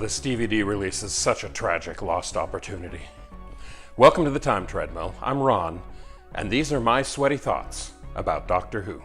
this DVD release is such a tragic lost opportunity. Welcome to the Time Treadmill. I'm Ron, and these are my sweaty thoughts about Doctor Who.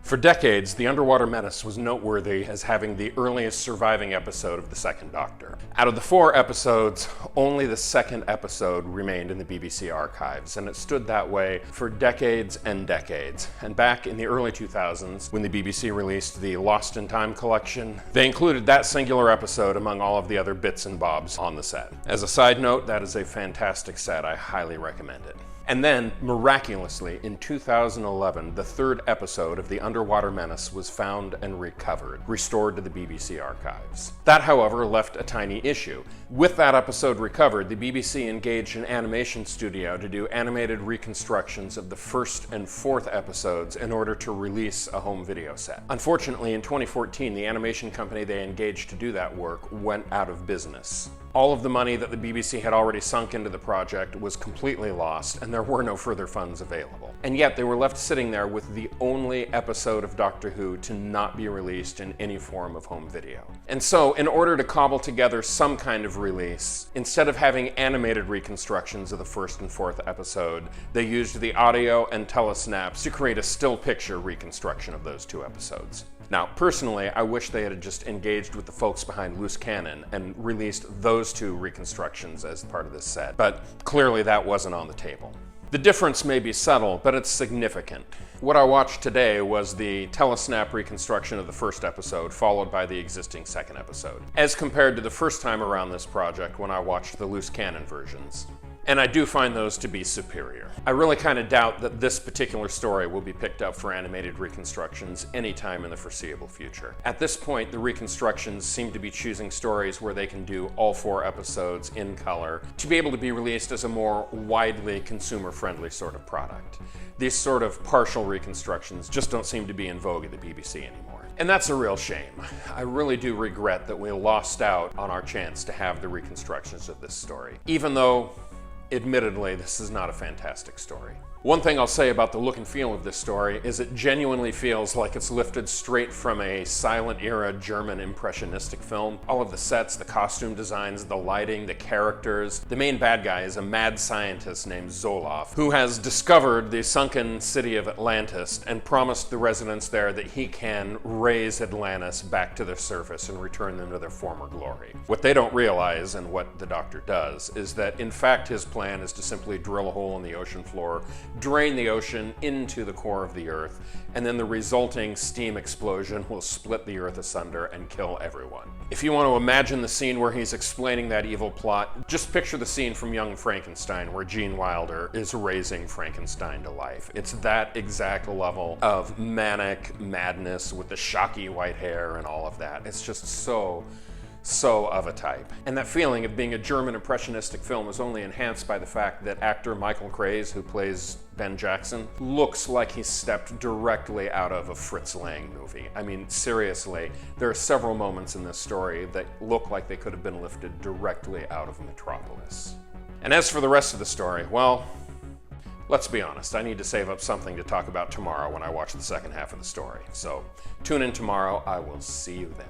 For decades, The Underwater Menace was noteworthy as having the earliest surviving episode of the second Doctor. Out of the 4 episodes, only the second episode remained in the BBC archives, and it stood that way for decades and decades. And back in the early 2000s, when the BBC released the Lost in Time collection, they included that singular episode among all of the other bits and bobs on the set. As a side note, that is a fantastic set. I highly recommend it. And then, miraculously, in 2011, the 3rd episode of The Underwater Menace was found and recovered, restored to the BBC archives. That, however, left a tiny issue. With that episode recovered, the BBC engaged an animation studio to do animated reconstructions of the 1st and 4th episodes in order to release a home video set. Unfortunately, in 2014, the animation company they engaged to do that work went out of business. All of the money that the BBC had already sunk into the project was completely lost, and there were no further funds available. And yet they were left sitting there with the only episode of Doctor Who to not be released in any form of home video. And so, in order to cobble together some kind of release, instead of having animated reconstructions of the 1st and 4th episode, they used the audio and telesnaps to create a still picture reconstruction of those 2 episodes. Now, personally, I wish they had just engaged with the folks behind Loose Cannon and released those 2 reconstructions as part of this set, but clearly that wasn't on the table. The difference may be subtle, but it's significant. What I watched today was the telesnap reconstruction of the 1st episode, followed by the existing 2nd episode, as compared to the first time around this project when I watched the Loose Cannon versions. And I do find those to be superior. I really kind of doubt that this particular story will be picked up for animated reconstructions anytime in the foreseeable future. At this point, the reconstructions seem to be choosing stories where they can do all 4 episodes in color to be able to be released as a more widely consumer-friendly sort of product. These sort of partial reconstructions just don't seem to be in vogue at the BBC anymore. And that's a real shame. I really do regret that we lost out on our chance to have the reconstructions of this story, even though admittedly, this is not a fantastic story. One thing I'll say about the look and feel of this story is it genuinely feels like it's lifted straight from a silent era German impressionistic film. All of the sets, the costume designs, the lighting, the characters. The main bad guy is a mad scientist named Zoloff, who has discovered the sunken city of Atlantis and promised the residents there that he can raise Atlantis back to the surface and return them to their former glory. What they don't realize, and what the Doctor does, is that in fact his plan is to simply drill a hole in the ocean floor, drain the ocean into the core of the Earth, and then the resulting steam explosion will split the Earth asunder and kill everyone. If you want to imagine the scene where he's explaining that evil plot, just picture the scene from Young Frankenstein where Gene Wilder is raising Frankenstein to life. It's that exact level of manic madness with the shocky white hair and all of that. It's just so of a type. And that feeling of being a German impressionistic film is only enhanced by the fact that actor Michael Craze, who plays Ben Jackson, looks like he stepped directly out of a FritzLangian movie. I mean, seriously, there are several moments in this story that look like they could have been lifted directly out of Metropolis. And as for the rest of the story, well, let's be honest, I need to save up something to talk about tomorrow when I watch the second half of the story. So tune in tomorrow. I will see you then.